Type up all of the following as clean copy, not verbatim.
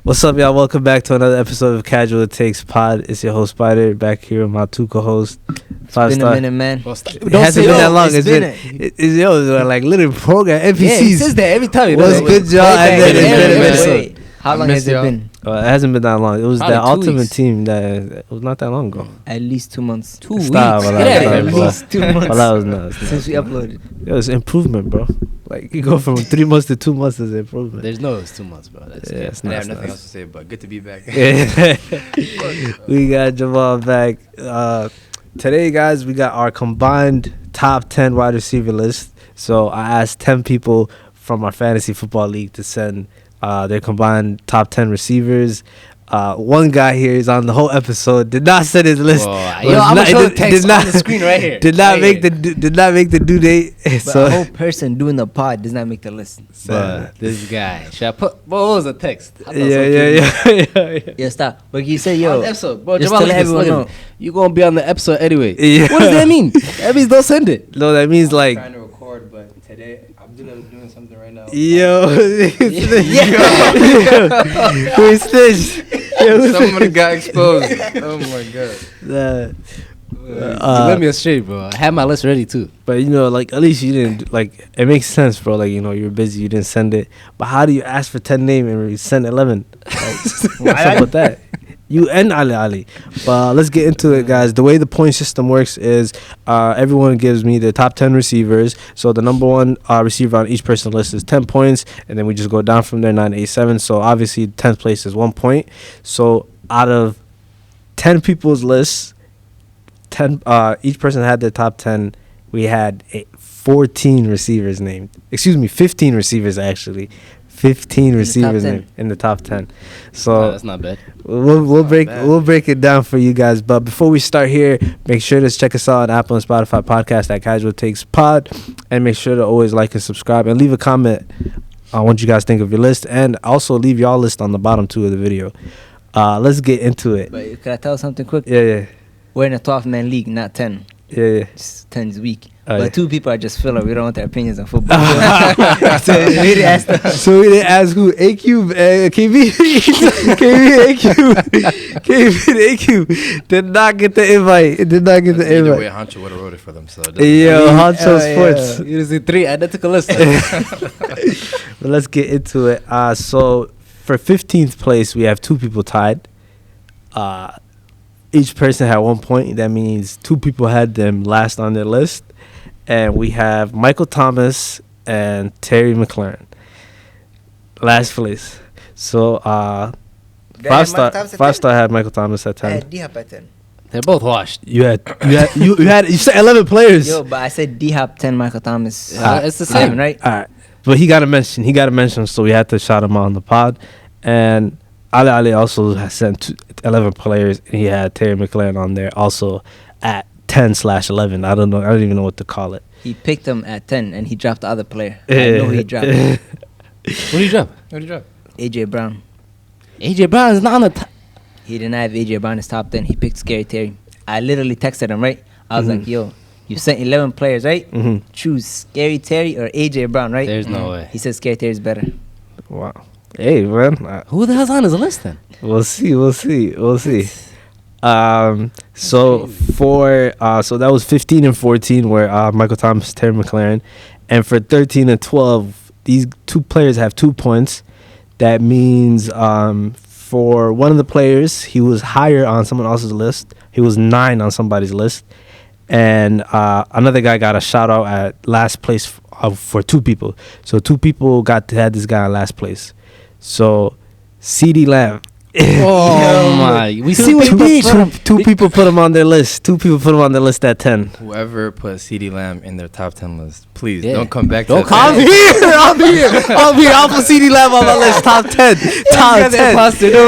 What's up, y'all? Welcome back to another episode of Casual Takes Pod. It's your host, Spider, back here with my two co-hosts. It's been a minute, man. It hasn't been that long. It's been like little program NPCs. Yeah, he says that every time. What's good, y'all? And then it's been a minute. How long has it been? It hasn't been that long. It was Probably the 2 ultimate weeks. team that it was not that long ago. At least 2 months. 2 weeks. Stop, Get well, out of stop, here. well, At least 2 months. Well, that was nuts. Since we uploaded. It was improvement, bro. Like you go from 3 months to 2 months is improvement. There's no, it's 2 months, bro. That's Yeah, good. it's I not. have nothing else to say, but good to be back. We got Jamal back. Today, guys, we got our combined top 10 wide receiver list. So I asked 10 people from our fantasy football league to send their combined top 10 receivers. One guy here is on the whole episode. Did not send his list. Yo, I'm gonna show the text on the screen right here. Did not Right make here. did not make the due date. But So a whole person doing the pod does not make the list. Bruh, this guy. Should I put? What was the text? I thought yeah. Yeah, stop. But you say, On yo, the episode, bro. just Jamal, to look let at this, everyone look at know. this. You gonna be on the episode anyway. Yeah. What does that mean? That means don't send it. No, that means like trying to record, but today I'm doing something right now. yo. We snitched. Someone got exposed. Oh my god. Uh, Let me straight, bro. I had my list ready too. But you know, like at least you didn't like. It makes sense, bro. Like you know, you're busy, you didn't send it. But how do you ask for 10 names and you send 11? Like, what's up with that? You and Ali. But let's get into it, guys. The way the point system works is everyone gives me the top 10 receivers. So the number one receiver on each person's list is 10 points, and then we just go down from there 9, 8, 7. So obviously 10th place is 1 point. So out of 10 people's lists, 10 each person had their top 10. We had 14 receivers named. Excuse me, 15 receivers actually. 15 receivers named in the top 10. So That's not bad. we'll break it down for you guys. But before we start here, make sure to check us out on Apple and Spotify podcast at Casual Takes Pod, and make sure to always like and subscribe and leave a comment on what you guys think of your list, and also leave your list on the bottom too of the video. Let's get into it. But could I tell something quick? Yeah. We're in a 12-man league, not 10. Yeah. Just 10 is weak. Oh, But yeah. 2 people are just filler. We don't want their opinions on football. So we didn't ask them. So we didn't ask who? AQ, KB, KB, and AQ did not get the invite. It did not get the Either way, invite. Hancho would have wrote it for them. So it doesn't Yo, matter. Honcho Sports. You see 3 identical lists. But let's get into it. So for 15th place, we have 2 people tied. Each person had 1 point. That means 2 people had them last on their list. And we have Michael Thomas and Terry McLaurin. Last place. So five star had Michael Thomas at 10. D-Hop at 10. They're both washed. You said 11 players. Yo, but I said D-Hop 10, Michael Thomas. It's the same. 11, right? All right. But he got a mention. So we had to shout him out on the pod. And Ali also has sent 11 players, and he had Terry McLaurin on there also at 10/11. I don't even know what to call it. He picked him at 10, and he dropped the other player. I know he dropped him. What did you drop? What did you drop? A.J. Brown. AJ Brown is not on the top. He didn't have A.J. Brown in his top 10. He picked Scary Terry. I literally texted him, right? I was like, yo, you sent 11 players, right? Mm-hmm. Choose Scary Terry or A.J. Brown, right? There's no way. He said Scary Terry's better. Wow. Hey, man. Who the hell's on his list then? We'll see. So that was 15 and 14 where Michael Thomas, Terry McLaurin, and for 13 and 12, these 2 players have 2 points. That means for one of the players, he was higher on someone else's list. He was 9 on somebody's list, and another guy got a shout out at last place for 2 people. So 2 people had this guy in last place. So Ceedee Lamb. Oh my! We see what he did. Two people put him on their list. 2 people put him on their list at 10. Whoever put Ceedee Lamb in their top 10 list, please Yeah. don't come back to Don't that. come I'll put Ceedee Lamb on my list. Top 10. Top 10.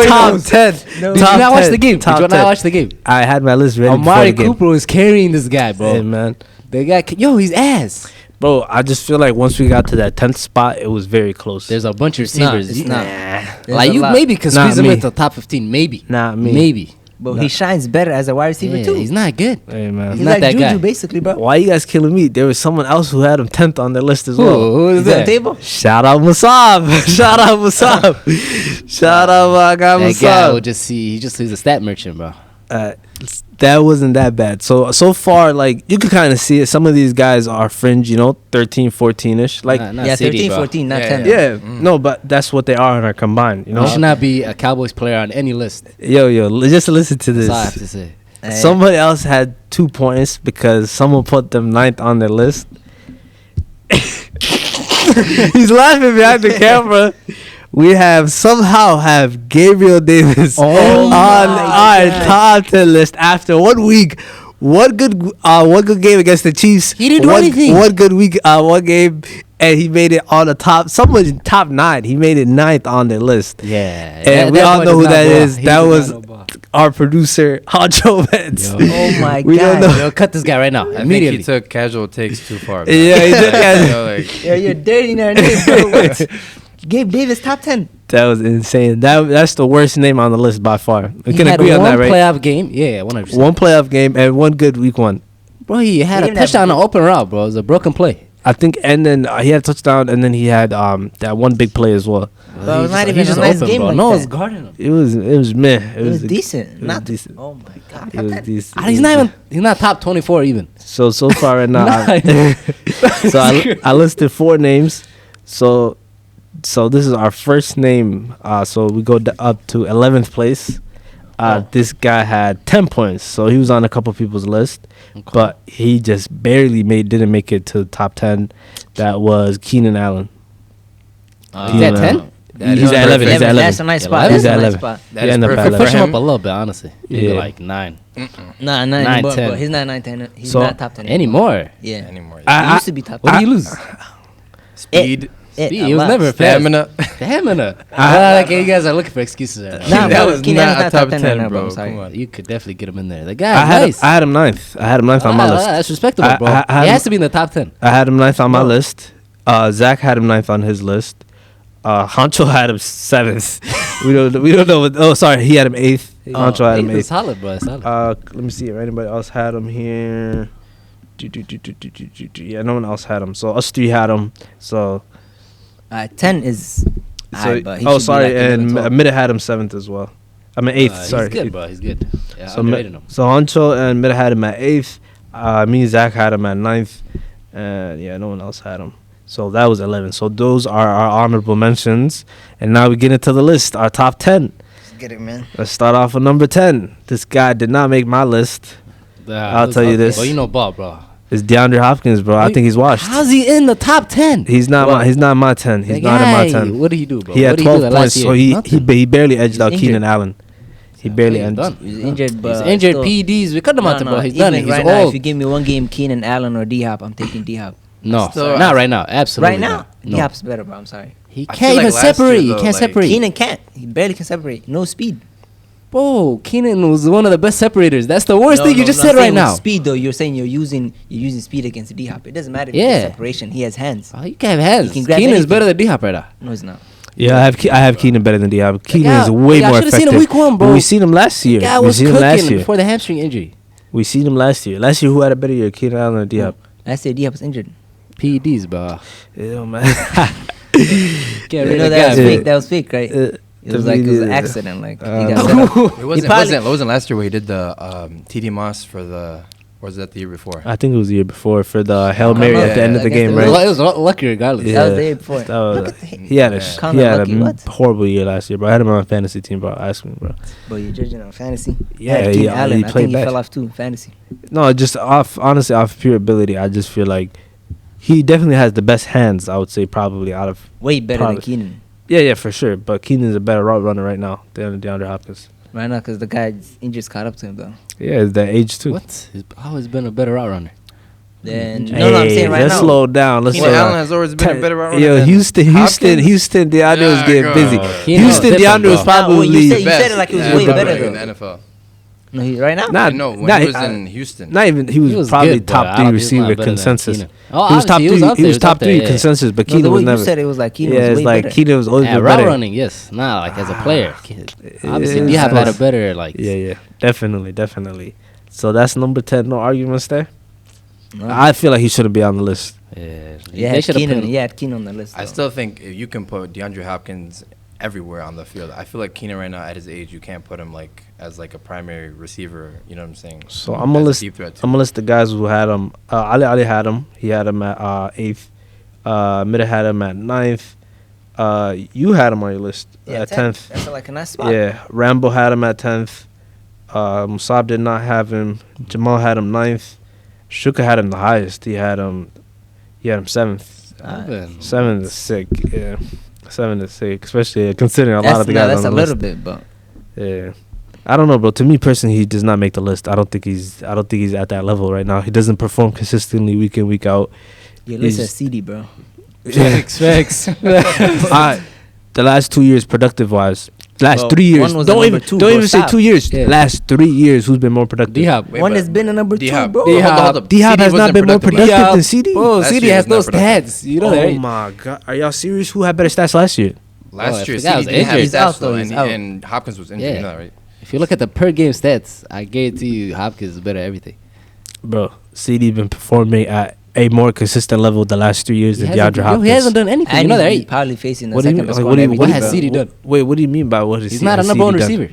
Top 10. Did you not watch the game? Did you not watch the game? I had my list ready Amari before the game. Cooper was carrying this guy, bro. Hey, man. The guy, he's ass. Bro, I just feel like once we got to that 10th spot, it was very close. There's a bunch of It's not, receivers. it's not. Nah. There's Like a you lot. maybe could Not squeeze him me. into the top 15, maybe. Not me. Maybe. But he shines better as a wide receiver too. He's not good. Hey man, He's not like that Juju guy. basically, bro. why you guys killing me? There was someone else who had him 10th on their list as well. Who is He's on the that? table. Shout out Musab. Shout out Musab. Shout out my guy That guy will Musab. just see. He's a stat merchant, bro. That wasn't that bad. So far, like, you could kind of see it. Some of these guys are fringe, 13, 14-ish. Like, Not Yeah, Ceedee, 13, bro. 14, not Yeah, 10. yeah, no, but that's what they are in our combined, You should not be a Cowboys player on any list. Just listen to That's all I have this. to say. Somebody else had 2 points because someone put them 9th on their list. He's laughing behind the camera. We somehow have Gabriel Davis on our top 10 list after 1 week. One good game against the Chiefs. He didn't do anything. One good week, one game, and he made it on the top. Someone top 9. He made it 9th on their list. Yeah, And we all know who that is. That was Yo, our producer, Honcho Vance. Oh my We don't god. know. cut this guy right now I think immediately. he took casual takes too far. Yeah, he took casual. like, Yeah, you're dirty in our name, bro. What? Gabe Davis top 10. That was insane. That's the worst name on the list by far. We He can had agree on one that, right? playoff game. Yeah, 100%. One playoff game and one good week 1. Bro, he had He a didn't have- touchdown on open route, bro. It was a broken play. I think, and then he had a touchdown, and then he had that one big play as well. Bro, it's not even He's a just nice open, game bro. like No one's that. guarding him. It was meh. It was decent. It was Not decent. Oh my god. It was decent. He's not top 24 even. So far right now. I listed 4 names. So this is our first name. So we go up to 11th place. This guy had 10 points, so he was on a couple people's list, but he just barely didn't make it to the top 10. That was Keenan Allen. He's at 10? He's at 11. He's at 11. That's a nice spot. He's That's at a nice 11. spot. that Yeah, is in the perfect bad for Push him up him. a little bit, honestly. Maybe Yeah. like 9. Nah, not 9, anymore, 10. bro. He's not 9, 10. He's So- not top 10 Anymore. Yeah. Anymore. He used to be top 10. What did he lose? Speed, He was never fast. stamina. Stamina. Okay, you guys are looking for excuses right now. Nah, that bro, was Keenan Allen's not a not top top 10 right 10, now, bro. bro. I'm sorry. Come on. You could definitely get him in there. The I guy, had nice. I had him 9th. I had him 9th on my list. That's respectable, bro. I had He him- has to be in the top 10. I had him 9th on my list. Zach had him 9th on his list. Honcho had him 7th. we don't know what. Oh, sorry, he had him 8th. Honcho had him He's 8th. solid, bro. Solid. Let me see if anybody else had him here. Yeah, no one else had him. So us 3 had him. So 10 is. Alright, but he should be sorry, like 11, and 12. Mida had him 7th as well. I mean 8th. Sorry. He's good, bro. He's good. Yeah, So, I'm rating him. so Honcho and Mida had him at 8th. Me and Zach had him at 9th. And yeah, no one else had him. So that was 11. So those are our honorable mentions. And now we get into the list, our top 10. Let's get it, man. Let's start off with number 10. This guy did not make my list. I'll tell you this. Well, you know Bob, bro. It's DeAndre Hopkins, bro. I think he's washed. How's he in the top 10? He's not my 10. He's not in my 10. What did he do, bro? He had What did he do 12 the last points, so year? he Nothing. barely edged out He's Keenan injured. Allen. He barely He's edged. done. He's injured, but He's injured. still. PEDs. We cut him out, bro. He's done it. Even He's right now, if old. you give me one game, Keenan Allen or D-Hop, I'm taking D-Hop. No, Still- not right now. Absolutely. Right now, not. No. D-Hop's better, bro. I'm sorry. He I can't feel even like last year, separate. He though, can't like- separate. Keenan can't. He barely can separate. No speed. Bro, Keenan was one of the best separators. That's the worst thing you just I'm said saying right with now. Speed though, you're saying you're using speed against D-Hop. It doesn't matter if Yeah. it's separation. He has hands. Oh, you can have hands. He can grab Keenan is anything. better than D-Hop right now. No, it's not. Yeah, I have Keenan better than D-Hop. Keenan guy- is way yeah, I more should've seen effective. him week 1, bro. But we seen him last year. Guy We was seen him last cooking year. before the hamstring injury. We seen him last year. Last year, who had a better year, Keenan Allen or D-Hop? Last year D-Hop was injured. PEDs, bro. Yeah, man. Get You rid know of that was the guy. fake. That was fake, right? It was like it was an accident. Like he got set up. It wasn't, probably- it wasn't last year where he did the TD Moss for the, or was that the year before? I think it was the year before for the Hail Mary on, at the end of the against game, the- right? It was lucky regardless. That was the year before. That was- Look at the- he had a Yeah. Kinda lucky, what? horrible year last year, bro. I had him on my fantasy team, bro. Ask me, bro. But you're judging on fantasy. Yeah, I had he- Keenan Allen. he I played think he best. fell off too. Fantasy. No, just honestly, off pure ability, I just feel like he definitely has the best hands. I would say probably out of Way better Probably. than Keenan yeah, for sure. But Keenan's a better route runner right now than DeAndre Hopkins. right now because the guy's injuries caught up to him though. Yeah, it's that age too. What? He's always been a better route runner. Then Hey, no, I'm saying right let's now. slow down. Let's Keenan slow Allen down. has always been a better route runner Yo, than Houston, Hopkins? DeAndre was Yeah, getting go. busy. Keenan was Houston, different, DeAndre was bro. Nah, well, probably you said it like it was way better in though. the NFL. No, right now. Not No, when not, he was in Houston. Not even. He was probably good, but top I three don't- he's not receiver better than consensus. Keenan. Oh, He was top obviously, three. up He there, was top up there, three yeah. consensus, but No, Keenan the way was you never. said it was like Keenan Yeah, was it's way like better. Keenan was always Yeah, been route better. running, yes. Nah, like as a player. Obviously, It's you have had a nice. better like. Yeah, definitely. So that's number 10. No arguments there. No. I feel like he shouldn't be on the list. Yeah, Yeah, they should have Keenan. put. Yeah, Keenan on the list. I though. still think you can put DeAndre Hopkins everywhere on the field. I feel like Keenan right now at his age, you can't put him like as like a primary receiver. You know what I'm saying? So I'm gonna As a list. deep threat, too. I'm gonna list the guys who had him. Ali had him. He had him at 8th. Mida had him at 9th. You had him on your list Yeah, at 10th. That's like a nice spot. Yeah, Rambo had him at 10th. Musab did not have him. Jamal had him 9th. Shuka had him the highest. He had him 7th. 7 is sick. Yeah, 7 is sick, especially considering a lot of the guys That's on a the little list. bit, but Yeah, I don't know, bro. To me personally, he does not make the list. I don't think he's at that level right now. He doesn't perform consistently week in, week out. your list He's- is Ceedee, bro. Facts. The last 2 years, productive wise, last Well, 3 years. one was the Don't number even two, don't bro. even say Stop. 2 years. Yeah. Last 3 years, who's been more productive? D-Hop. Wait, One but has been a number 2, D-Hop. bro. Hold up. D-Hop Ceedee has not wasn't been more productive productive last than year. CD. Bro, Last CD year has was not those productive. stats. You know Oh that, right? my god, are y'all serious? Who had better stats last year? Last Oh, year, if the guy was Ceedee didn't have injured. He's out, stats though, though, he's out. and Hopkins was injured. Yeah. You know that, right? If you look at the per game stats, I guarantee you Hopkins is better at everything. Bro, CD been performing at a more consistent level the last 3 years than DeAndre Hopkins. He hasn't done anything. And you know that, he's right? probably facing the What do you second mean? best Like, squad every what week, has bro. Ceedee done? Wait, what do you mean by what is He's not a number one receiver.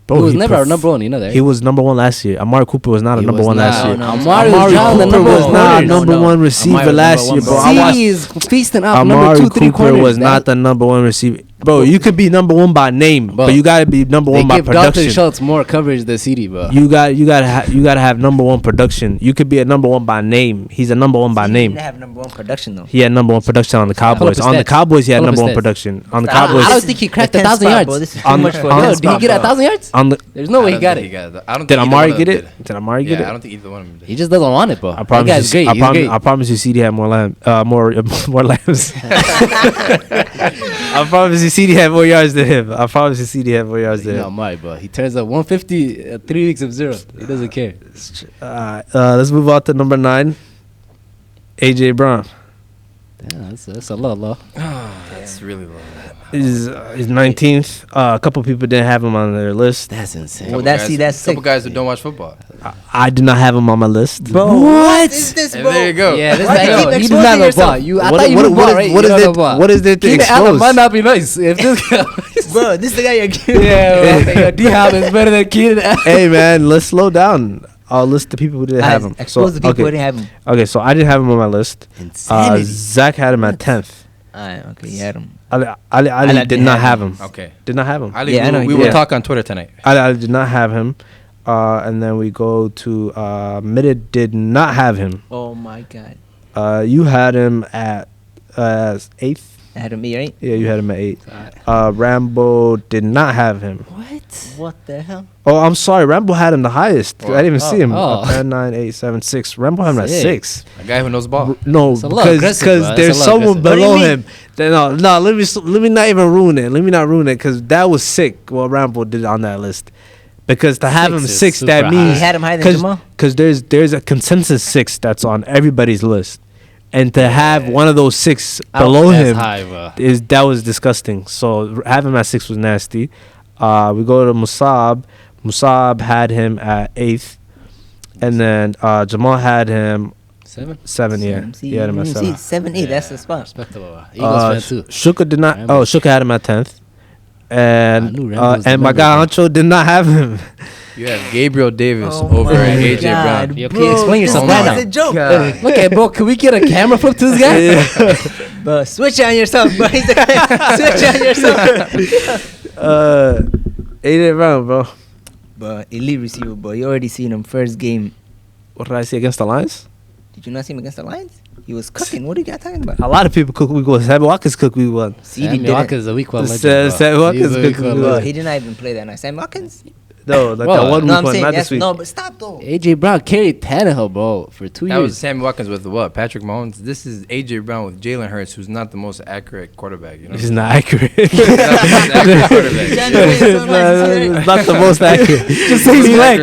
Bro, he was he never a perf- number one. You know that, right? He was number one last year. Amari Cooper was not a He number was one last not. year. No, Amari no, was driving the Cooper number was one not a corners. number one receiver Amari was last number year, one, bro. bro. I watched He is feasting off number Amari 2, 3 Cooper corners. was not the number one receiver. Bro, you could be number one by name, Bro, but you gotta be number They one by give Dalton production. Schultz more coverage than CD, bro. You gotta have number one production. You could be a number one by name. He's a number one by He name. didn't have number 1 production, though. He had number one production on the Cowboys. his On the stats. Cowboys, he had Pull up number his one stats. production. On the I Cowboys, don't think he cracked The 1,000 10th yards. spot, bro. This is On too the- much for on the the- Yo, did he get spot, 1,000 yards? on the There's no way he got it. I don't did think either Amari one of get them it? Did Amari get Yeah, I it? don't think either one of them did. He just doesn't want it, bro. I That promise guy's you. great. He's great. I promise you, CD had more more lambs. I promise you, CD had more yards than him. I promise you, CD had more yards than You him. know, Amari, bro. He turns up 150 3 weeks of 0. He doesn't care. Let's move on to number 9. AJ Brown. Damn, that's a low. That's really low. He's 19th. A couple people didn't have him on their list. That's insane. Well, that's couple sick. guys who don't watch football. I did not have him on my list. Bro, what is this, And bro? there you go. Yeah, this Why guy, you keep he does exposing not know yourself? ball. You, I What- thought you what- knew what ball, is- right? what You is don't there- know ball. what is there to Keenan Allen expose? might not be nice. If this guy, Bro, this is the guy you're giving. yeah, D-Hop is better than Keenan Allen. Hey man, let's slow down. I'll list the people who didn't have him. Expose the people who okay. didn't have him. Okay, so I didn't have him on my list. Zach had him at 10th. Alright, okay, you had him. Ali did didn't not have have him. Okay. Did not have him. Ali, Yeah, I know we he will did. talk on Twitter tonight. Ali did not have him. And then we go to Mitted did not have him. Oh my god. You had him at 8th. I had him here, right? Yeah, you had him at 8. Rambo did not have him. What the hell? Oh, I'm sorry. Rambo had him the highest. I didn't even see him. Oh. 10, 9, 8, 7, 6. Rambo had him at Sick. 6. A guy who knows ball. No, That's a lot because aggressive, bro. That's there's a lot someone aggressive. below What do you him. No, let me not even ruin it. Let me not ruin it because that was sick. What Rambo did on that list. Because to have 6 him is 6, super that high. means He had him higher than Jamal? because there's a consensus 6 that's on everybody's list, and to have one of those 6 below That's him high, bro. that was disgusting. So having him at 6 was nasty. We go to Musab. Musab had him at 8th, and then Jamal had him 7. Yeah, See, he had him at 7. See, 7, 8, that's the spot. Respectable. Eagles fan too. Shuka did not. Rambo. Shuka had him at 10th, I and knew Rambo was the and my number guy one. Ancho did not have him. You have Gabriel Davis Oh over my AJ God, Brown. Yo, can you explain yourself this right guy's now? a joke. Look at bro. Can we get a camera flip to this guy? Bro, switch on yourself, bro. Switch on yourself. AJ Brown, bro. But elite receiver, bro. You already seen him first game. What did I see against the Lions? Did you not see him against the Lions? He was cooking. What are you guys talking about? A lot of people cook week 1. Sammy Watkins cooked week 1. Ceedee Sammy didn't. Watkins is a week 1 legend. Sam bro. Watkins He's a week could- one Look. Bro, legend. he did not even play that night. Sam Watkins? No, like Bro, that one No, week I'm one, saying not yes. this week. No, but stop though. AJ Brown carried Tannehill, bro, for 2 That was years. Sammy Watkins with what? Patrick Mahomes. This is AJ Brown with Jalen Hurts, who's not the most accurate quarterback. You know, This is not accurate. He's not the most accurate quarterback. It's not the most accurate. Just say he's black.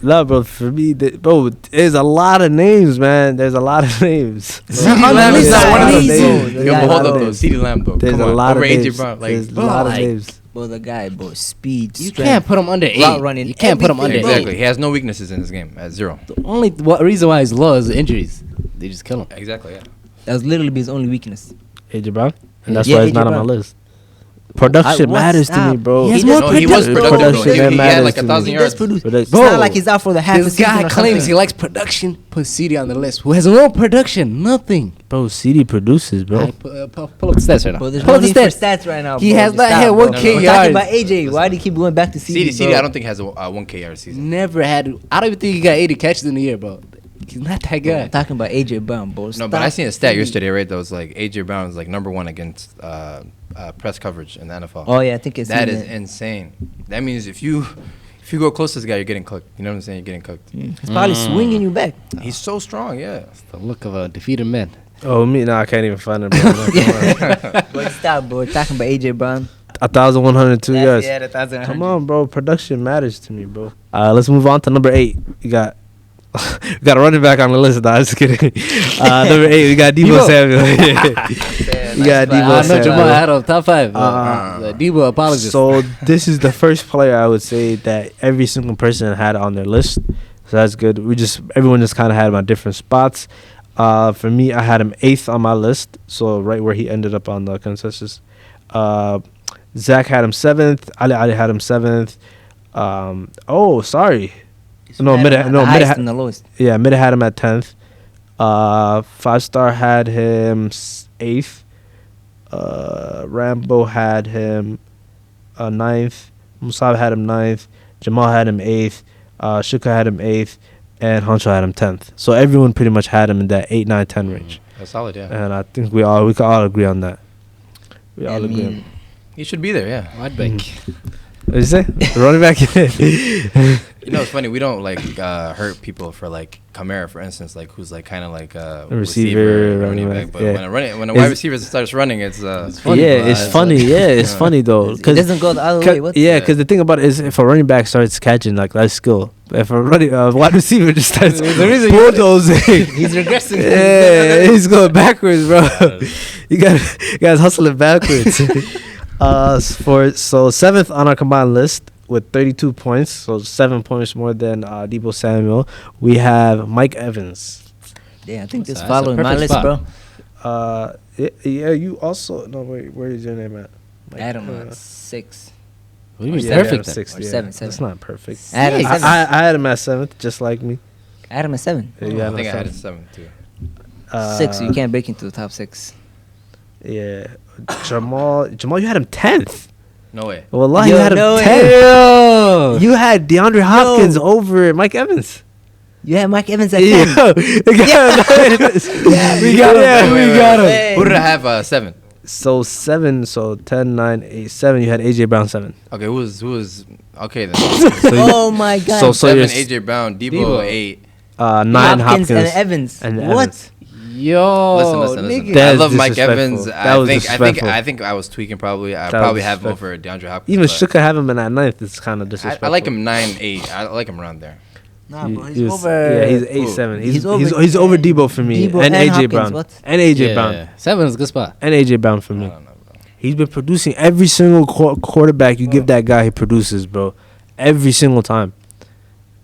No, bro. For me, bro, there's a lot of names, man. There's a lot of names. Ceedee Lamb is not one of those Crazy. names. Bro, Yo, the but hold guy- up though, Ceedee Lamb though. There's Come a on, lot of over AJ names. Brown. Like, There's a bro, lot of like- names. Bro, the guy, bro, speed, You strength. can't put him under 8. Route running, You can't put him under everything, 8. exactly. He has no weaknesses in his game at 0. The only reason why he's low is the injuries. They just kill him. Exactly. Yeah. That was literally his only weakness. AJ Brown, and that's Yeah, why he's AJ not on my Brown. list. Production What? matters to me, Stop. bro. He has He more does- No, he was Bro, productive. production Though. He that had matters like to me. 1,000 He yards. does produce. Production. It's Bro, not like he's out for the half This a season guy or claims something. he likes production. Put Ceedee on the list. Who has no production? Nothing. Bro, CD produces, bro. Alright, pull up the stats right now. Bro, there's Pull no up the need for stats. stats right now. He bro. has Just not stop, had bro. 1K We're yards. talking about AJ. Why do you keep going back to CD, CD? I don't think has a 1K yard season. Never had. I don't even think he got 80 catches in a year, bro. He's not that I'm guy. talking about AJ Brown, bro. No, but I seen a stat yesterday, right? That was like AJ Brown is like #1 against press coverage in the NFL. Oh yeah, I think it's That is insane. That means if you go close to this guy, you're getting cooked. You know what I'm saying? You're getting cooked. He's probably swinging you back. He's so strong, yeah. The look of a defeated man. Oh, me? Nah, I can't even find it, bro. Come on. But stop, bro. We're talking about AJ Brown. 1,102 yards. Yeah, the 1,100. Come on, bro. Production matters to me, bro. Let's move on to number 8. We got we got a running back on the list. Nah, just kidding. Number 8, we got Deebo Samuel. We got Deebo I know Samuel. Jamal had him top 5. Uh, Deebo apologist. So this is the first player I would say that every single person had on their list. So that's good. Everyone just kind of had him on different spots. For me, I had him 8th on my list, so right where he ended up on the consensus. Zach had him 7th. Ali had him 7th. Sorry. Mid in the lowest. Yeah, Mid had him at 10th. 5-star had him 8th. Rambo had him 9th. Musab had him 9th. Jamal had him 8th. Shuka had him 8th. And Honcho had him 10th. So everyone pretty much had him in that 8, 9, 10 range. That's solid, yeah. And I think we can all agree on that. We all agree on He should be there, yeah. I'd bank. What did you say? The running back? You know, it's funny. We don't like hurt people for like Kamara, for instance, like who's like kind of like a receiver, running running back. back, But yeah. when a wide receiver starts running, it's funny, yeah, bro. it's funny. Yeah, it's funny though. It doesn't go the other way. What's Because the thing about it is, if a running back starts catching, like that's skill. But if a wide receiver just starts bulldozing, He's regressing. yeah, he's going backwards, bro. you guys hustling backwards. So 7th on our combined list with 32 points, so 7 points more than Deebo Samuel. We have Mike Evans. Yeah, I think this That's a following my perfect list, spot. bro. Yeah, you also no wait. Where is your name at? Mike, Adam 6 What do you mean yeah, perfect? Adam then? 6th, Or yeah. 7, That's not perfect. Adam Six. 7. I had him at 7th, just like me. Adam is 7. Yeah, I no, think I had it 7th. 7 too. 6, so you can't break into the top 6. Yeah, Jamal, you had him 10th. No way. Wallahi, you Yo, had him no way. 10th. You had DeAndre Hopkins over Mike Evans. You had Mike Evans at Yeah, 10. we got him. Hey. Who did I have 7? So 7, so 10, 9, 8, 7. You had AJ Brown 7. Okay, who was okay then? So you- Oh my God. So 7 you're AJ Brown, Deebo Deebo. 8. 9 Hopkins and Evans. and What? Evans. Yo, Listen. nigga. That I is love Mike disrespectful. Evans. That was disrespectful. I think I was tweaking probably. I That probably was have him disrespectful. over DeAndre Hopkins. Even but Shuka have him in at 9th. It's kind of disrespectful. I like him 9-8. I like him around there. Nah, bro, he's He was- over. Yeah, he's 8-7. He's over Deebo for me. Deebo and and AJ Hopkins, Brown. what? And AJ Yeah, Brown. 7 is a good spot. And AJ Brown for I me. don't know, bro. He's been producing every single quarterback you give that guy, he produces, bro. Every single time.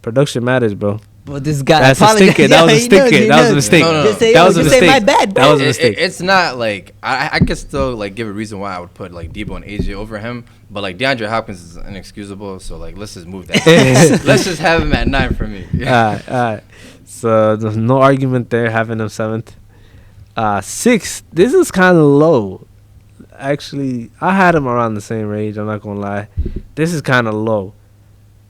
Production matters, bro. But this guy. That's a apologized. stinker. That was a he knows, stinker. he That was a knows. mistake. No. Just say, That was a just say my mistake. bad, bro. That was a mistake. It's not like I could still like give a reason why I would put like Deebo and AJ over him, but like DeAndre Hopkins is inexcusable. So like let's just move that. Let's just have him at 9 for me. All right. So there's no argument there having him 7th. 6th, this is kind of low. Actually, I had him around the same range. I'm not going to lie. This is kind of low.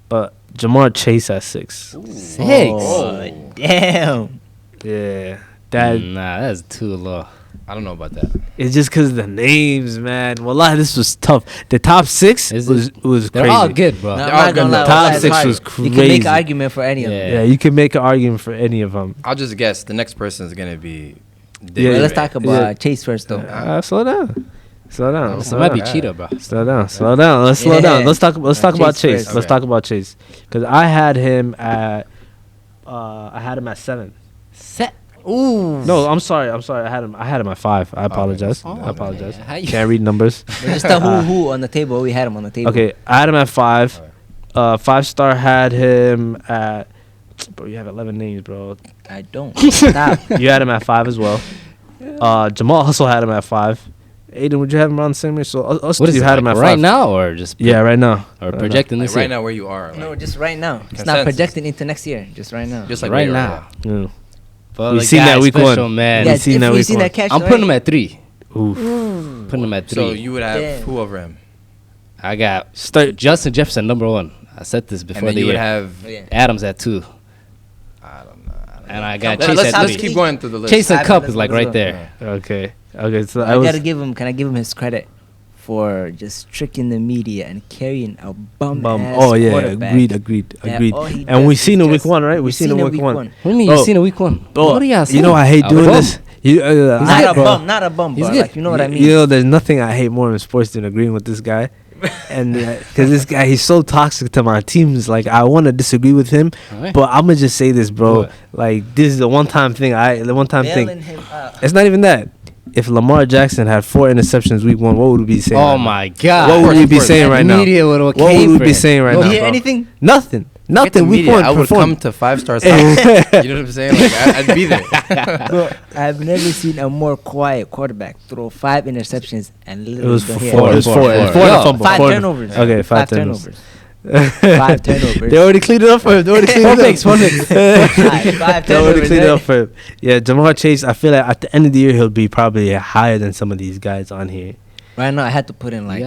But Jamar Chase at 6. 6. Oh, damn. Yeah. That Nah, that's too low. I don't know about that. It's just because of the names, man. Wallahi, this was tough. The top 6 Is was They're crazy. all good, bro. No, They're I'm all not gonna good. lie. The top wallahi, it's 6 hard. was You can make an crazy. argument for any of them. Yeah. Yeah, you can make an argument for any of them. I'll just guess the next person is gonna be. Yeah, Well, let's Diggs. talk about Chase first, though. Slow down. Slow down. It Slow might down. be Cheetah, bro. Slow down. Slow down. Let's slow Yeah. down. Let's talk about Chase Chase. first. Let's talk about Chase. Because I had him at 7. Set. Ooh. No, I'm sorry. I had him at 5. I apologize. Oh, I apologize. man. How you- Can't read numbers. Just tell who on the table. We had him on the table. Okay, I had him at 5. 5-star had him at. Bro, you have 11 names, bro. I don't. Stop. You had him at 5 as well. Jamal also had him at 5. Aiden, would you have him around the same range? So us What two is it, had him like at right 5. now or just Yeah, right now. or Right projecting Like this right year? now, where you are. Like, No, just right now. It's not Consensus. projecting into next year. Just right now. just like right where you are, now. now. Yeah. For We the seen guy that week special, 1. man. Yeah, Yeah, seen if that we week seen one. that catch, I'm putting him at 3. Oof. Putting him at 3. So you would have Damn. who over him? I got Start. Justin Jefferson number 1. I said this And before then the you would year. have. Oh, yeah. Adams at 2, I don't know. and I got Let's- Chase let's at have 3. it. Keep going through the list. Chase and Five Cup minutes is like as right well. there. Okay. Okay. So I I was. gotta give him. Can I give him his credit for just tricking the media and carrying a bum ass Oh yeah, quarterback? agreed. that all he And we does seen is in week just- 1, right? We we seen in week 1. What do you mean Oh. you seen a week 1? Oh, What are y'all you saying? know I hate A doing bum? this. You, Not a bro. bum, not a bum, He's but good. like you know what I mean. You know, there's nothing I hate more in sports than agreeing with this guy. And because this guy, he's so toxic to my teams. Like, I want to disagree with him, Alright. but I'm going to just say this, bro. What? Like, this is a one-time thing. The one-time Bailing thing. him out. It's not even that. If Lamar Jackson had 4 interceptions week 1, what would we be saying? Oh right now? my God! What would we be saying right now? Media would have What came would we for be him. saying right You now, hear bro? anything? Nothing. Get the Nothing. Week media. 1 I would performed. come to 5-star stock. You know what I'm saying? Like, I'd be there. Bro, I've never seen a more quiet quarterback throw 5 interceptions and It literally was don't 4. hear It was 4. Four. It was 4 Yo, and a fumble. 5 4 and- turnovers. Okay, 5 turnovers. turnovers. 5 turnovers. They already cleaned it up for him. They already cleaned it up. One mix. Five They already turnovers, cleaned it right? up for him. Yeah, Jamar Chase, I feel like at the end of the year, he'll be probably higher than some of these guys on here. Right now, I had to put in like. You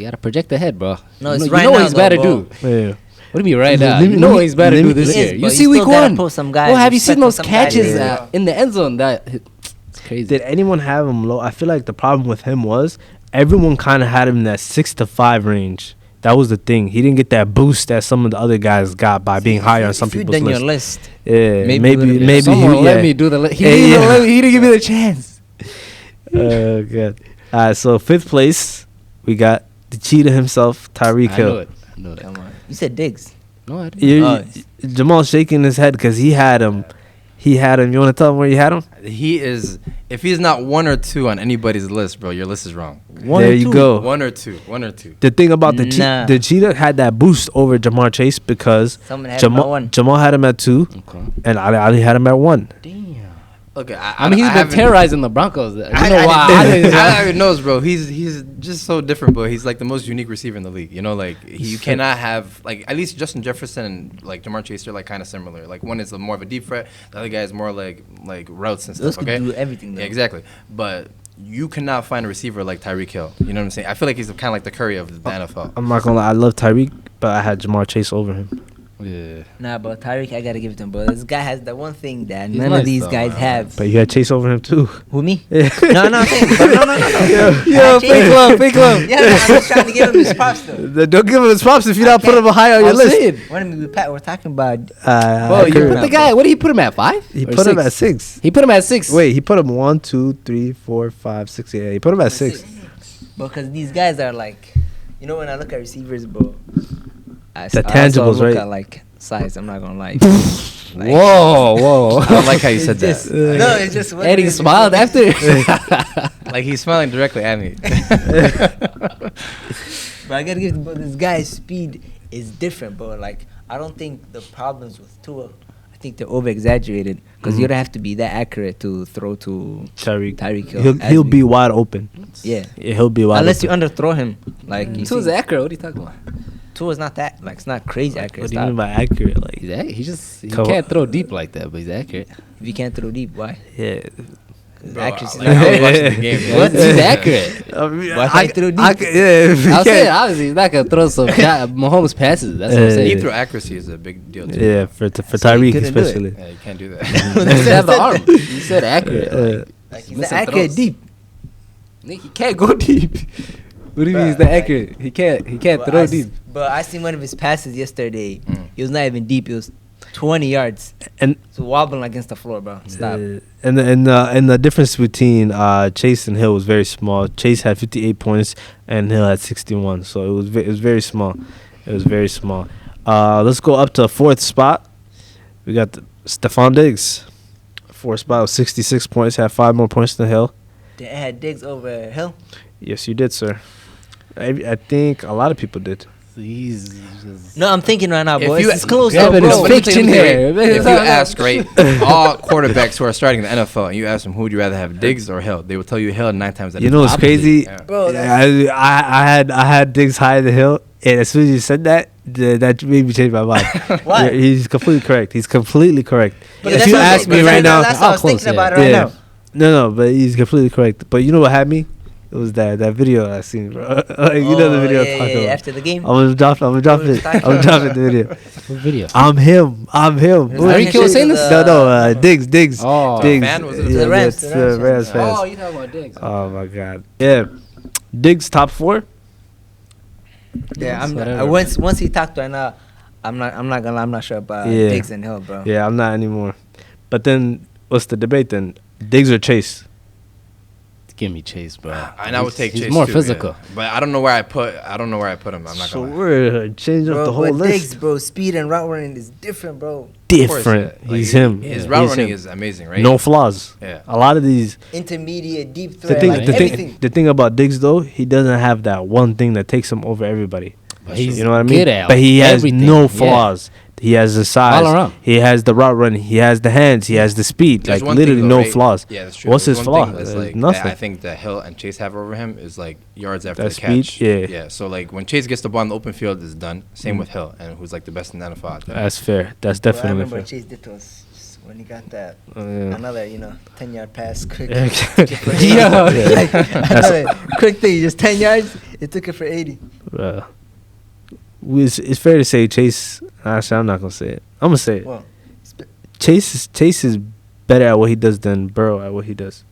gotta project ahead, bro. No, you it's know, right you know now, what he's about to though, do. Yeah. What do you mean right now? Let me- You know let what me- he's about to let do me- this He year. is, You but see you week still gotta 1. pull some guys, Well, have you respect seen those some guys, catches yeah. in the end zone? It's crazy. Did anyone have him low? I feel like the problem with him was everyone kind of had him in that 6 to 5 range. That was the thing. He didn't get that boost that some of the other guys got by being higher on some If you'd people's done your list. list. Yeah, maybe maybe, would've been- maybe. Someone he, let yeah. me do the. He Yeah, didn't even yeah. let me. He didn't give me the chance. Oh god. So 5th place, we got the cheetah himself, Tyreek I Hill. know it. I know that. Come on. You said Diggs. No, I didn't. You- Jamal's shaking his head because he had him. He had him. You want to tell him where you had him? He is. If he's not 1 or 2 on anybody's list, bro, your list is wrong. One there or you two? go. 1 or 2. 1 or 2. The thing about the Nah. the cheetah had that boost over Jamar Chase because Someone had him at 1. Jamal had him at 2 Okay. and Ali had him at 1. Damn. Okay, I mean, he's been haven't- terrorizing the Broncos. You know I why? I even knows, bro. He's just so different, bro. He's like the most unique receiver in the league. You know, like you cannot have like at least Justin Jefferson and like Jamar Chase are like kind of similar. Like one is more of a deep threat, the other guy is more like routes and Those stuff. could Okay, do everything, though. Yeah, exactly. But you cannot find a receiver like Tyreek Hill. You know what I'm saying? I feel like he's kind of like the Curry of the NFL. I'm not gonna lie, I love Tyreek, but I had Jamar Chase over him. Yeah. Nah, but Tyreek, I gotta give it to him, bro. This guy has the one thing that He's none nice, of these though, guys man. have. But you had Chase over him too. Who, me? Yeah. No, I'm saying, but no. Yo, fake love, fake love. Yeah, no, I'm just trying to give him his props, though. Don't give him his props if you're not putting him high on your I'm list. saying. We're talking about. Oh, you Curry. put the guy. What did he put him at? 5? He Or put him 6? at 6. He put him at 6. Wait, he put him 1, 2, 3, 4, 5, 6. Yeah, he put him at 6. Because these guys are like, you know, when I look at receivers, bro, I The I also tangibles, look right? at like size. I'm not gonna lie. Like, Whoa. I don't like how you it's said just- that. No, it's just. what it Eddie is. smiled after. Like he's smiling directly at me. But I gotta give but this guy's speed is different, bro. Like I don't think the problems with Tua, I think they're over exaggerated because you don't have to be that accurate to throw to Tyreek Hill. He'll be wide open. Yeah. He'll be wide Unless you open. underthrow him, like you Tua's see, accurate. What are you talking about? Tua's not that like it's not crazy accurate. What do you mean by accurate? Like, He just he Come can't on. throw deep like that, but he's accurate. If you can't throw deep, why? yeah. 'Cause Bro, accuracy. like, I was watching the game. Yeah. What? He's accurate. Why can't he throw deep? Yeah, if he I'll say can't- obviously he's not gonna throw some Mahomes passes. That's what I'm Yeah. saying. Deep throw accuracy is a big deal too. Yeah, for So he Tyreek couldn't do it. especially. Yeah, you can't do He that. doesn't have the arm. You said accurate. Like he's not accurate deep. Nick, he can't go deep. What do you mean he's not accurate? He can't throw deep. But I seen one of his passes yesterday. It was not even deep. It was 20 yards. And so wobbling against the floor, bro. Stop. And the difference between Chase and Hill was very small. Chase had 58 points and Hill had 61. So it was very small. It was very small. Let's go up to fourth spot. We got Stefon Diggs. Fourth spot was 66 points. Had 5 more points than Hill. They had Diggs over Hill. Yes, you did, sir. I think a lot of people did. No, I'm thinking right now, boys. It's close, bro. Fiction here. If you ask, right, all quarterbacks who are starting in the NFL, and you ask them who would you rather have, Diggs or Hill, they will tell you Hill 9 times out of 10. You know what's crazy? Yeah. Bro, I had Diggs higher than Hill, and as soon as you said that made me change my mind. Why? He's completely correct. He's completely correct. But if you ask me right now, that's what I was thinking about it right now. No, but he's completely correct. But you know what had me? It was that video I seen, bro. You know the video I'm talking about. After the game. I'm gonna drop it. I'm dropping the video. What video? I'm him. Tyreek Hill saying this? No, Diggs. Oh, Diggs. fan was it? The Rams fans. Oh, you talking about Diggs? Oh my God. Yeah, Diggs top 4. Yeah, once he talked right now, I'm not gonna lie, I'm not sure about Diggs and Hill, bro. Yeah, I'm not anymore. But then, what's the debate then? Diggs or Chase? Give me Chase, bro. And I would take Chase. He's more too, physical. Yeah. But I don't know where I put him. I'm not So gonna lie. we're changing up the whole list. Diggs, bro, speed and route running is different, bro. Different. Like, He's him. His route running is amazing, right? No flaws. Yeah. A lot of these. Intermediate, deep The threat, thing, like the everything. thing, the thing about Diggs though, he doesn't have that one thing that takes him over everybody. He's You know what I mean? good at But he has everything. no Yeah. flaws. He has the size. All around. He has the route running. He has the hands. He has the speed. There's Like one literally thing, though, no right? flaws. Yeah, that's true. What's There's his one flaw? thing that's like Nothing. that I think that Hill and Chase have over him is like yards after That the speed? catch. Yeah. Yeah. So like when Chase gets the ball in the open field, it's done. Same with Hill, and who's like the best in the NFL. out there. That's fair. That's Bro, I definitely remember fair. Chase did to us when he got that Yeah. another 10-yard pass quick. Yeah. Quick thing, just 10 yards. It took it for 80. It's fair to say Chase. Actually, I'm not gonna say it. I'm gonna say it. Well, Chase is better at what he does than Burrow at what he does.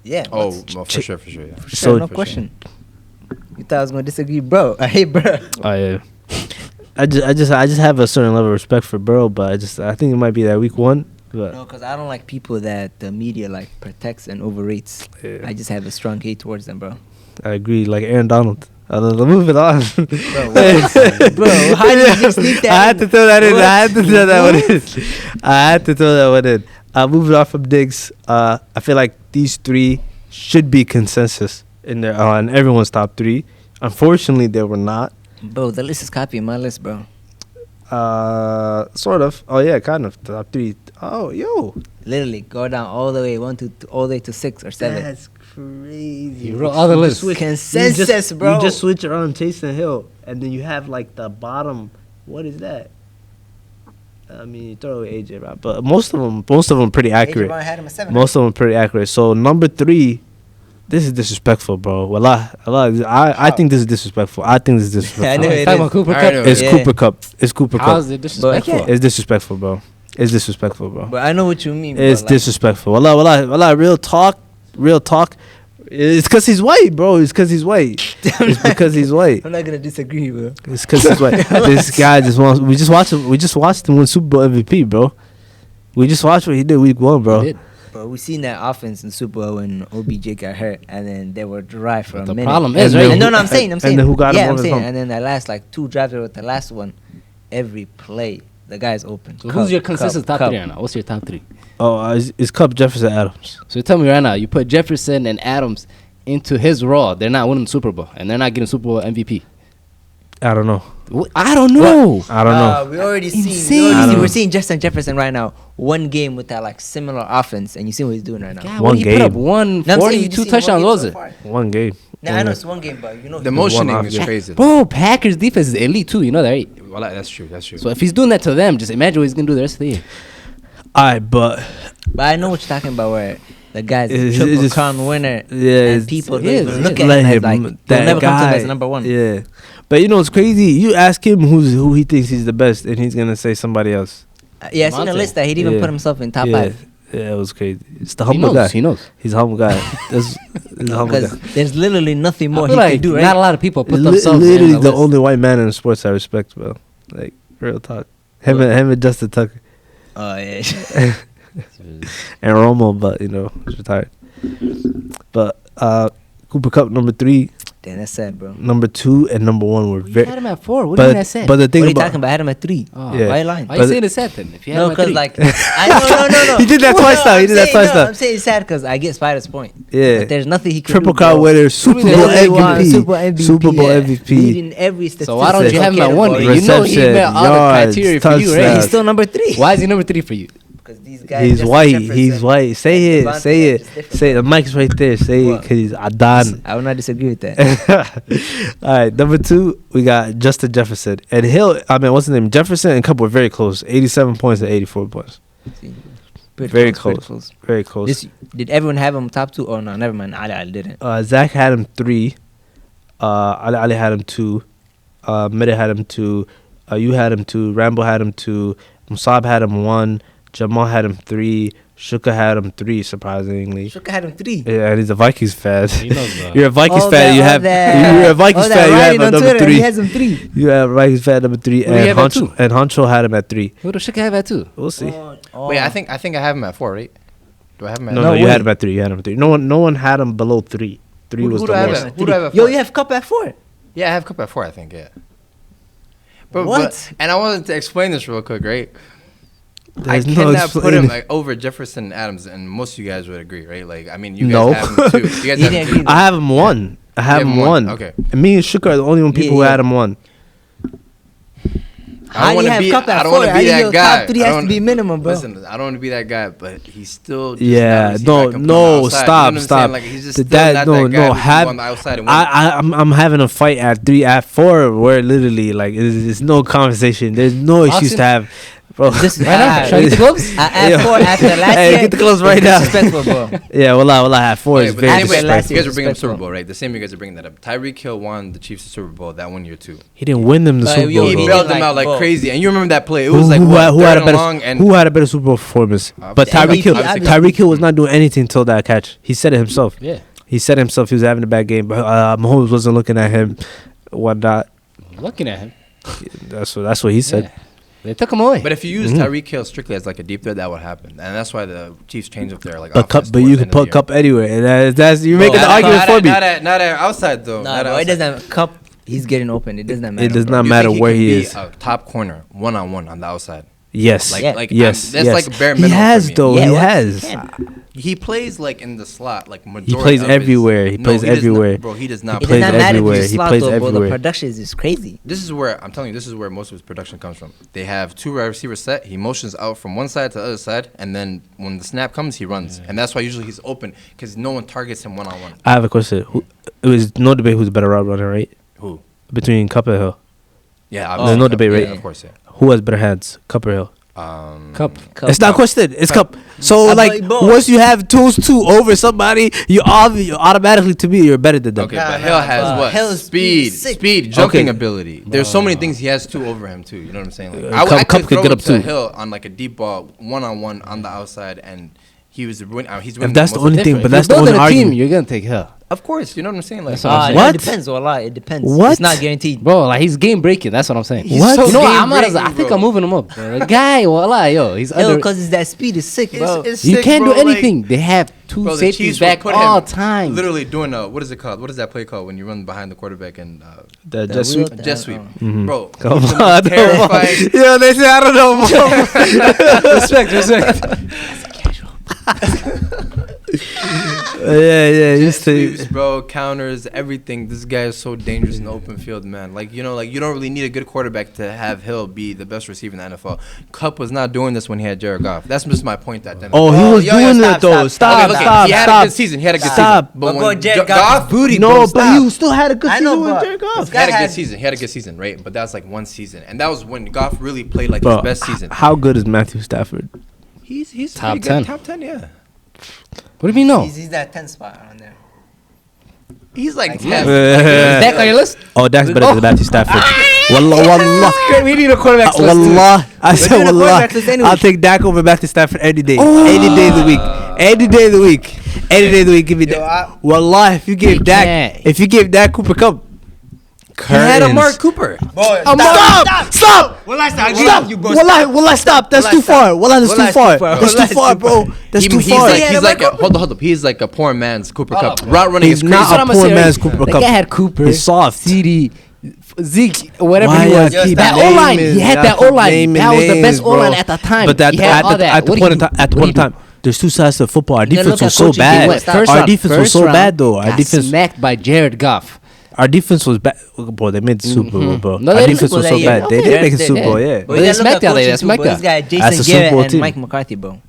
yeah. Oh, well, for sure, yeah. For sure, So- no question. You thought I was gonna disagree, bro? I hate bro. Oh yeah. I just have a certain level of respect for Burrow, but I think it might be that week 1. But No, because I don't like people that the media like protects and overrates. yeah, I just have a strong hate towards them, bro. I agree. Like Aaron Donald. Moving on. Bro, how did you sneak that? I had to throw that in. I had to throw that one in. Moving on from Diggs. I feel like these 3 should be consensus in their on everyone's top 3. Unfortunately, they were not. Bro, the list is copying my list, bro. Sort of. Oh yeah, kind of. Top 3. Oh yo. Literally, go down all the way all the way to 6 or 7. That's crazy. You wrote all the lists. Consensus, bro. You just switch around Chase and Hill, and then you have like the bottom. What is that? I mean, you throw away AJ, right? But most of them pretty accurate. Brown had him at 7. Most of them pretty accurate. So number 3, this is disrespectful, bro. I think this is disrespectful. I think this is disrespectful. I know it Talking about is. Cooper I Cup. know. It's Yeah. Cooper Cup. It's Cooper How Cup. is it disrespectful? It's disrespectful, bro. It's disrespectful, bro. But I know what you mean. It's bro. disrespectful. Wallah, real talk. It's because he's white, bro. It's because he's white. It's because he's white. I'm not gonna disagree, bro. It's because he's white. This guy just wants. We just watched him win Super Bowl MVP, bro. We just watched what he did week 1, bro. He did. But we seen that offense in Super Bowl when OBJ got hurt, and then they were dry for But a the minute. problem And is, then right? who- No, I'm saying. and then who got him yeah, over I'm the saying. hump? And then the last like 2 drives with the last one, every play the guy's open. So who's your consensus top 3 right now? What's your top 3? Oh, it's Cup, Jefferson, Adams. So tell me right now, you put Jefferson and Adams into his role. They're not winning the Super Bowl, and they're not getting Super Bowl MVP. I don't know. I don't know. I don't know. We already Insane. we're seeing Justin Jefferson right now. One game with that like similar offense, and you see what he's doing right now. God, One what he put up game. 140, you just 2 seen one touchdowns. game What was so it? far. One game. Nah, I know it's one game, but you know The he- motioning one is off, crazy. Bro, Packers defense is elite too. You know that, right? Well, that's true. So if he's doing that to them, just imagine what he's gonna do the rest of the year. Alright, but But I know what you're talking about, where the guy's It's- triple it's just- crown winner, yeah, and people it don't is, even it look is. at him as Let like him- they'll that never come to him guy, as number 1. Yeah, but you know it's crazy. You ask him who he thinks he's the best, and he's gonna say somebody else. Yeah, I seen a Monte. list that he'd even Yeah. put himself in top Yeah. 5. Yeah, it was crazy. It's the He humble knows. guy. He knows. He's a humble guy. He's a humble guy. Because there's literally nothing more I he feel like can do, right? not a lot of people put Li- themselves literally in the list. only white man in sports I respect, bro. Like real talk. Him and Justin Tucker Oh yeah. and Romo, but you know he's retired. But Cooper Cup number 3, Damn, that's sad, bro. number 2, and number 1 were You very. had him at 4. What do you mean that's sad? But the What thing are you about talking about? I had him at 3. Oh. Yeah. Why you lying? Why but- you saying it's sad then? If you had No, him at because 3. like no. He did that twice now. He I'm did that saying- twice no, now. I'm saying it's sad because I get Spider's point. Yeah. But there's nothing he can Triple do. Crown bro. winner, Super Bowl Literally won MVP, Super Bowl MVP, MVP. leading every statistic. So why don't you have him at 1? category. You know he Reception, met all the yards, criteria for you, right? touchdowns. He's still number 3. Why is he number 3 for you? Because these guys. He's Justin white. Jefferson He's white. Say and it. Devontae Say are it. just different. Say it. The mic's right there. Say it What? because he's Adan. I will not disagree with that. All right, number 2, we got Justin Jefferson and Hill. I mean, what's his name? Jefferson and Cup were very close. 87 points and 84 points. Pretty Very pretty close. Very close. Did everyone have him top 2? Oh no, never mind. Ali didn't. Zach had him 3. Ali had him 2. Mehdi had him 2. You had him 2. Rambo had him 2. Musab had him 1. Jamal had him 3. Shuka had him 3. Surprisingly. Shuka had him 3. Yeah, and he's a Vikings fan. He knows that. You're a Vikings All fan. that- You all have. that- You're a Vikings all that fan. You have writing a on number Twitter, 3. He has him 3. You have Vikings fan number 3, Who do you and have at 2? Honcho had him at 3. Who the shit have at 2? We'll see. Wait, I think I have him at 4, right? Do I have him at? No, you wait. had him at 3. You had him at 3. No one had him below 3. 3 was Who the do I have worst. at? Who do I have at Yo, 4? you have Cup at 4. Yeah, I have Cup at 4. I think. Yeah. What? And I wanted to explain this real quick, right? There's I no cannot put him explaining. like over Jefferson and Adams, and most of you guys would agree, right? Like, I mean, you guys No. have him too. You guys He have didn't him agree. too. I have him 1. I have You him have him 1. one. Okay. And me and Shuka are the only one people who Yeah. had him 1. How do you have Cup I at don't 4? want to I be think that your guy. top 3 I has don't- to be minimum, bro. Listen, I don't want to be that guy, but he's still. Just Yeah, not receiver I can put on the no, outside. stop, You know what I'm stop. saying? Like, he's just The still dad- not no, that guy no, who can have- go on the outside and win. I'm having a fight at 3, at 4, where literally like there's no conversation. There's no issues to have, bro. This is Right now, should I get the gloves? at 4 after last Hey, year. get the gloves right now. Disrespectful, bro. Yeah, well, I had 4. Wait, It's but very anyway, disrespectful. you Last year guys are was bringing up Super disrespectful. Bowl, right? The same you guys are bringing that up. Tyreek Hill won the Chiefs the Super Bowl that 1 year too. He didn't win them the But Super yo, Bowl. He he though. bailed did them like out like both. crazy, and you remember that play? It was like who what, had a third and better long, and who had a better Super Bowl performance? But Yeah, Tyreek Hill, obviously. Tyreek Hill was not doing anything until that catch. He said it himself. Yeah. He said himself he was having a bad game, but Mahomes wasn't looking at him, whatnot. Looking at him. That's what he said. Yeah. They took him away. But if you use Mhm. Tyreek Hill strictly as like a deep threat, that would happen, and that's why the Chiefs changed up their like. But offense but towards you the can end of the put year. Cup anywhere, and that's you're making Bro, the argument for me. Not at outside though. Nah, Not bro, outside. it doesn't. Cup, he's getting open. It does not matter. It does bro. not You matter think where can he be is. a top corner, 1-on-1 on the outside. Yes, Like, Yeah. like yes, that's yes. like bare He minimum. has for me. though. Yeah, he what? has. Can. He plays like in the slot, like majority He plays of his- everywhere. He No, plays does not- everywhere. bro, he does not. It plays does not matter if everywhere. you He slot plays though, bro. The everywhere. production is just crazy. This is where I'm telling you. This is where most of his production comes from. They have 2 wide receivers set. He motions out from one side to the other side, and then when the snap comes, he runs, and that's why usually he's open because no one targets him 1-on-1. I have a question. It was no debate who's a better route runner, right? Who? Between Cup and Hill. Yeah, There's obviously. no debate, right? Yeah, of course, yeah. Who has better hands, Cup or Hill? Cup. It's not a question. It's Cup. So I like like both. once you have those 2 over somebody, you automatically to me you're better than them. Okay, Nah, but nah, Hill has nah. what? Hill's Speed, sick. speed, jumping Okay. ability. There's so many things he has 2 over him too. You know what I'm saying? Like, Cup I could could throw get it up to too. Hill on like a deep ball, 1-on-1 on the outside, and he was winning. He's winning. If that's the most of only thing, Different. but If that's the you're only building a team, argument. you're gonna take Hill. Of course, you know what I'm saying. Like, That's what I'm saying. What? It depends. Wallah, it depends. What? It's not guaranteed. Bro, like he's game breaking. That's what I'm saying. What? You know what? game I'm not. I breaking, think bro. I'm moving him up. Bro. The guy, wallah, yo, he's Yo, under. because it's that speed is sick, bro. It's You sick, can't bro, do anything. They have 2 Bro, the safeties Chiefs will back put all him time. Literally doing what is it called? What is that play called when you run behind the quarterback and The The jet wheel- sweep. jet sweep, Mhm. bro? Come he's the on, most terrifying. Yo, they say I don't know. respect. Yeah, Jet used to. sweeps, bro, counters, everything. This guy is so dangerous in the open field, man. Like, you know, like you don't really need a good quarterback to have Hill be the best receiver in the NFL. Cup was not doing this when he had Jared Goff. That's just my point. That then. Oh, he was doing stop, it though. stop, Stop, Okay, stop, he had a stop. good season. He had a good Stop. season. But when Jared Goff, Goff booty, No, bro, but stop. you still had a good I know, season with but- Jared Goff. This he guy had a good had- season. He had a good season, right? But that was like one season, and that was when Goff really played like Bro, his best season. how good is Matthew Stafford? He's Top pretty 10. good. Top 10, yeah. What do you mean no? He's that 10 spot on there. He's like Like, 10. Is Dak on your list? Oh, Dak's better than Matthew Stafford. Wallah. We need a quarterback. Wallah. I said doing a wallah. quarterback list anyway. I'll take Dak over Matthew Stafford any day. Any day of the week. Any day of the week. Any day of the week. Give me Dak. Wallah, if you gave Dak Cooper Cup. He had Amari Cooper. Boy, Stop! Well, I stop. Stop! Wallah, stop. That's too far. Wallah, that's too far. That's too far, bro. That's too far. He's like hold up. He's like a poor man's Cooper Cup. Route running is He's crazy. not a poor man's Cooper The Cup. guy had Cooper. He's soft. Ceedee, Zeke, whatever Why he was. y'all keep That O-line. naming- He had y'all that keep O-line. naming That was the best names, bro. O-line at the time. But He had all that. at the What point do you in time, there's two sides to football. Our then defense look was at so coaching. He bad. went Our defense was so bad, though. Our got defense, smacked by Jared Goff. our defense was bad. Bro, they made the Super Bowl, bro. No, Our they defense didn't was Super so Bowl bad. that They year. did make a They Super did. Bowl, yeah. But They then smacked look at y'all, they coaching smacked too, bro. This guy That's a Jason Super Bowl Garrett and team. Mike McCarthy, bro.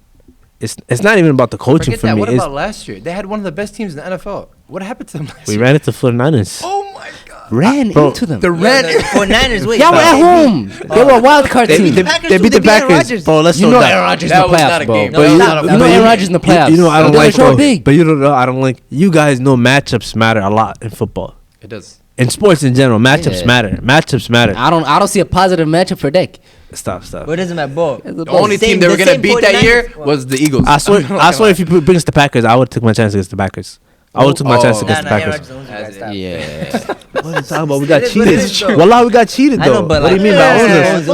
It's not even about the coaching Forget for that. me. What It's, about last year? They had one of the best teams in the NFL. What happened to them last we year? ran into 49ers. Oh my God. Ran Bro, into them. The red. For Niners, wait. Y'all were at home. They were a wild card They team. beat the Packers. Bro, let's You slow know down. Aaron Rodgers in That the was not playoffs, a bro. game. No, That was no, not a You know game. Aaron Rodgers in the playoffs. You know I don't They were like so bro. big. But you don't know I don't like. You guys know matchups matter a lot in football. It does. In sports in general, matchups Yeah. matter. Matchups matter. I don't see a positive matchup for Dak. Stop. What doesn't matter, bro? The only team they were gonna beat that year was the Eagles. I swear, if you bring us the Packers, I would have took my chance against the Packers. I would have took my chance against the Packers. Yeah. What are you talking about? We got It is what it is, cheated. though. Wallah, we got cheated I know, though. but What do you mean by owners?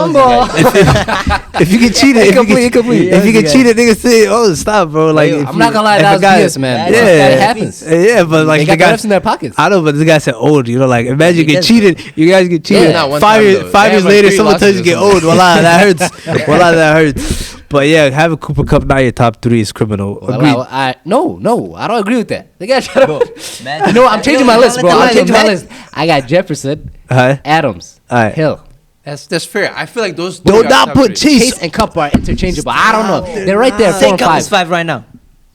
If you get cheated, if you get cheated, niggas say, "Oh, stop, bro." Like, if I'm not gonna lie, if that a was guy- BS, man. Yeah, That happens. Yeah, but like They the got the guy, refs in their pockets. I know, but this guy said old. You know, like imagine you get cheated. You guys get cheated. Yeah. Not one 5 time, years, though. 5 They years have, like, later, 3 someone tells you losses get or old. Wallah, that hurts. Wallah, that hurts. But yeah, have a Cooper Cup not your top 3 is criminal. Well, Agreed. no, I don't agree with that. They got shut up. Man, You know what? I'm changing my don't list, let bro. them I'm lie, changing my man. list. I got Jefferson, Alright. Adams, Alright. Hill. That's fair. I feel like those. Do three are not top put three. Chase. Chase and Cup are interchangeable. I don't know. They're right there, 4 Say and Cup is 5. 5 right now.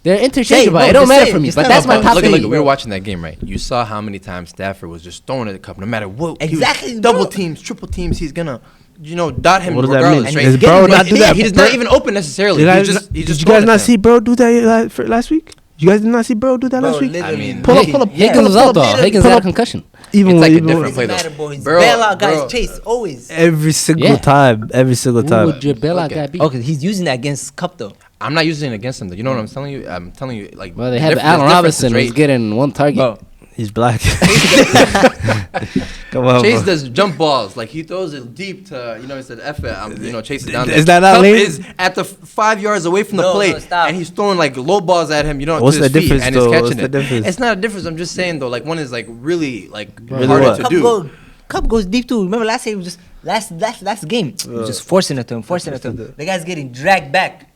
They're interchangeable. Say, It no, don't just matter say for it. me. Just But tell that's them. my But top Look, 3. we were watching that game, right? You saw how many times Stafford was just throwing at the cup, no matter what. he was Exactly, double bro. teams, triple teams. He's gonna, dot him What does that regardless, mean? right? Does bro not do that? He's not even open necessarily. Did He just you guys throwing not at see them. bro do that last week? You guys did not see bro do that last week? literally. I mean, Pull up. Higgins was out, though. Higgins had a concussion. Even It's like a even different with- play, though. Matter, bro. He's Bro, bailout guys bro. chase always. every single Yeah. time. Every single Who time. would your bailout Okay. guy be? Okay, he's using that against Cup though. I'm not using it against him, though. You know what I'm telling you? I'm telling you, like. Well, they have there's Allen differences, Robinson right? who's getting 1 target. Bro, He's black. Come on, Chase bro. does jump balls. Like, he throws it deep to, he said, F it. Chase it down there. Is that not Cup lame? is at the 5 yards away from the No, plate, no, stop. and he's throwing, like, low balls at him, What's to the his feet, difference, and he's though? catching What's the it. difference? It's not a difference. I'm just saying, though. Like, one is, like, really, like, Really harder what? to do. Cup goes deep too. Remember last year, it was just last game. He was just forcing it to him. The guy's getting dragged back.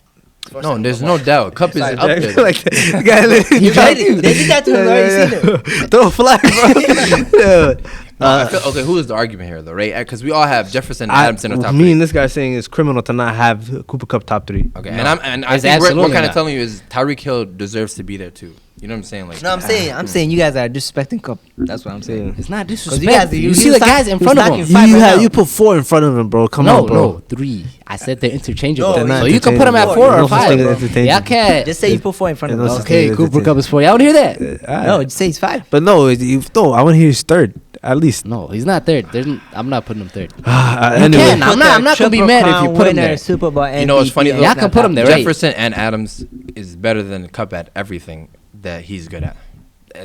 No, there's no doubt. Cup is up there. like the guy literally They did that to him. I already seen it. throw a flag, bro. Yeah. I feel, okay, who is the argument here, though, right? Because we all have Jefferson and Adams in the top me 3. and this guy saying it's criminal to not have Cooper Cup top 3. Okay, No. and I It's think we're absolutely kind of not. telling you is Tyreek Hill deserves to be there too. You know what I'm saying? Like, No, I'm saying you guys are disrespecting Cup. That's what I'm saying. It's not 'Cause disrespect. you You, guys- see the guys in front of knocking him. five right now. You put 4 in front of him, bro. Come No, on, bro. 3. I said they're interchangeable. No, they're not so you can put them at interchangeable. 4 or No such 5. thing as Bro. interchangeable. Y'all can't. Just say you put 4 in front of There's him. no such Okay, thing. Cooper Cup is 4. Y'all want to hear that? No, just say he's 5. But no, I want to hear his third at least. No, he's not 3rd. I'm not putting him 3rd. Anyway, can. I'm not gonna be mad if you put him there. Super Bowl MVP. You know what's funny, though? Y'all can put him there, right? Jefferson and Adams is better than Cup at everything that he's good at.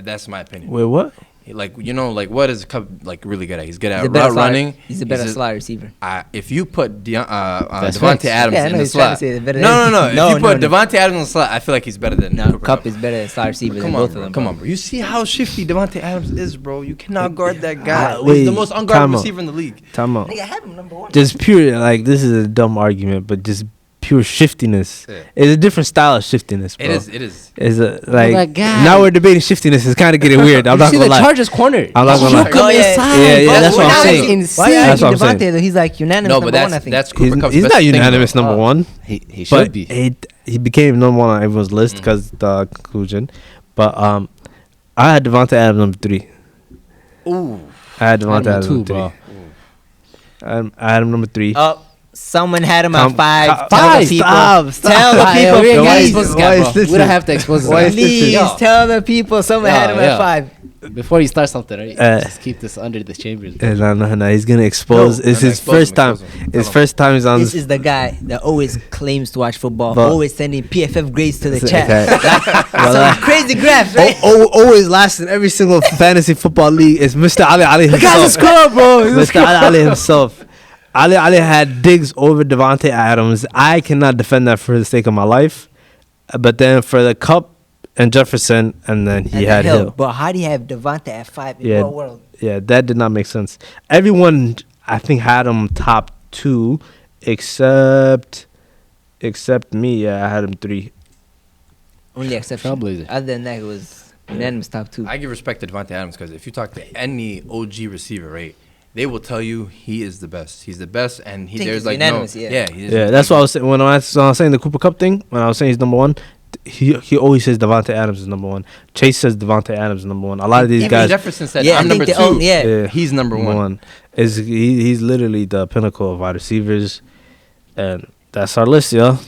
That's my opinion. wait, what? Like, what is Cup like really good at? He's good He's at a better route slot. running. He's a better slot receiver. If you put That's Devontae facts. Adams Yeah, I know in the he's trying to slot, say it's better no. than- If you put no. Devontae Adams in the slot, I feel like he's better than No, Cooper Cup is better than slot receiver than Come both on, of bro. them. Come bro. on, bro. You see how shifty Devontae Adams is, bro. You cannot guard that guy. wait, He's the most time unguarded out. receiver in the league. Time out. Nigga, have him number 1. Just pure, like, this is a dumb argument, but just pure shiftiness. Yeah. It's a different style of shiftiness, bro. It is. It's a, my like, God. now we're debating shiftiness. It's kind of getting weird. I'm You not see gonna the lie. Chargers corner. I'm not gonna lie. Shoot him Oh, yeah. inside. Yeah, bro. that's what I'm That saying. is Why insane. are That's you what I'm saying. Devontae though? He's like unanimous No, number but 1, I think. that's Cooper He's, Cup's he's best not thing, unanimous though. number 1. He should But be. he became number 1 on everyone's list because the conclusion. But I had Devontae Adams number 3. Ooh. I had Devontae Number Adams 2, number 3. bro. I had him number 3. Someone had him at 5. Tell Five. the people. Stop. Tell the Ah, yeah, people. we ain't gotta Why expose this is guy, bro. this We don't have to expose this Why guy. is this Please Yo. tell the people someone had him Yeah. at 5. Before you start something, right? Just keep this under the chambers. No. He's gonna expose. It's his first time. His first time he's on. This is the guy that always claims to watch football, always sending PFF grades to the chat. Some crazy graphs, right? Always last in every single fantasy football league is Mr. Ali himself. The guy's a scrub, bro. Mr. Ali himself. Ali had Diggs over Devontae Adams. I cannot defend that for the sake of my life. But then for the Cup and Jefferson, and then he had Hill. But how do you have Devontae at 5 in what world? Yeah, that did not make sense. Everyone, I think, had him top 2, except me. Yeah, I had him 3. Only exception. Other than that, it was unanimous top 2. I give respect to Devontae Adams because if you talk to any OG receiver, right, they will tell you he is the best. He's the best, and there's like unanimous, no, yeah. That's what I was saying when I was saying the Cooper Cup thing. When I was saying he's number 1, he always says Devontae Adams is number 1. Chase says Devontae Adams is number 1. A lot of these guys. Jefferson said I'm number 2. He's number 1. He's literally the pinnacle of wide receivers, and that's our list, y'all.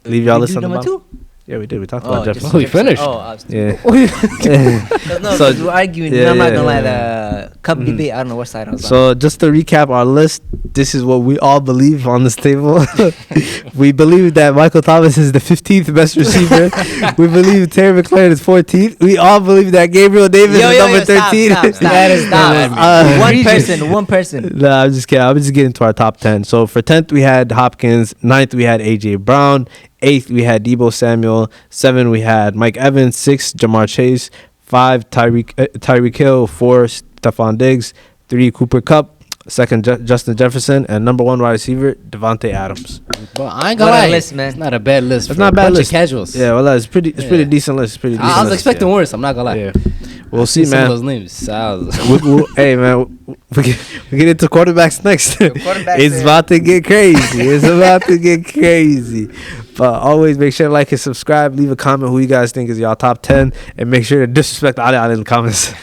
Leave y'all list on the bottom. 2? Yeah, we did. We talked about Jefferson. We finished. Yeah. Because we're arguing. I'm not gonna lie. The Cup debate. I don't know what side I was on. So just to recap our list, this is what we all believe on this table. We believe that Michael Thomas is the 15th best receiver. We believe Terry McLaurin is 14th. We all believe that Gabriel Davis is number 13. Stop. One person. No, I'm just kidding. I'm just getting to our top 10. So for 10th we had Hopkins. 9th we had AJ Brown. 8th we had Deebo Samuel. 7 we had Mike Evans. 6 Jamar Chase. 5 Tyreek Hill. 4 Stefon Diggs. 3 Cooper Kupp. 2nd Justin Jefferson, and number 1 wide receiver Devontae Adams. But I ain't gonna lie, list, man. It's not a bad list. It's not a bad list. Casuals. Yeah, well, it's pretty decent list. I was expecting worse. I'm not gonna lie. Yeah. We'll see, man. Some of those names. Hey, man, we get into quarterbacks next. It's about to get crazy. But always make sure to like and subscribe. Leave a comment who you guys think is y'all top 10, and make sure to disrespect Ali in the comments.